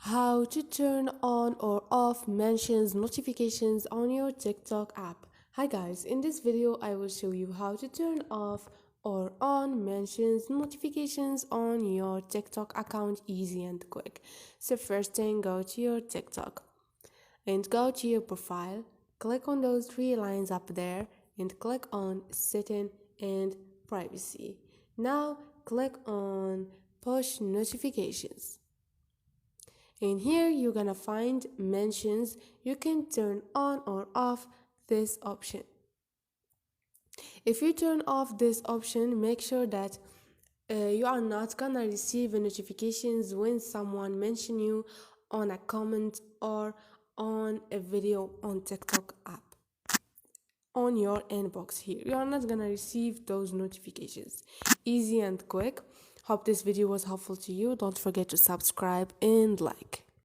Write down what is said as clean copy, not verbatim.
How to turn on or off mentions notifications on your TikTok app. Hi guys, in this video I will show you how to turn off or on mentions notifications on your TikTok account easy and quick. So first thing, go to your TikTok and go to your profile, click on those three lines up there and click on setting and privacy. Now click on push notifications. In here you're gonna find mentions. You can turn on or off this option. If you turn off this option, make sure that you are not gonna receive notifications when someone mention you on a comment or on a video on TikTok app on your inbox. Here you are not gonna receive those notifications. Easy and quick. Hope this video was helpful to you. Don't forget to subscribe and like.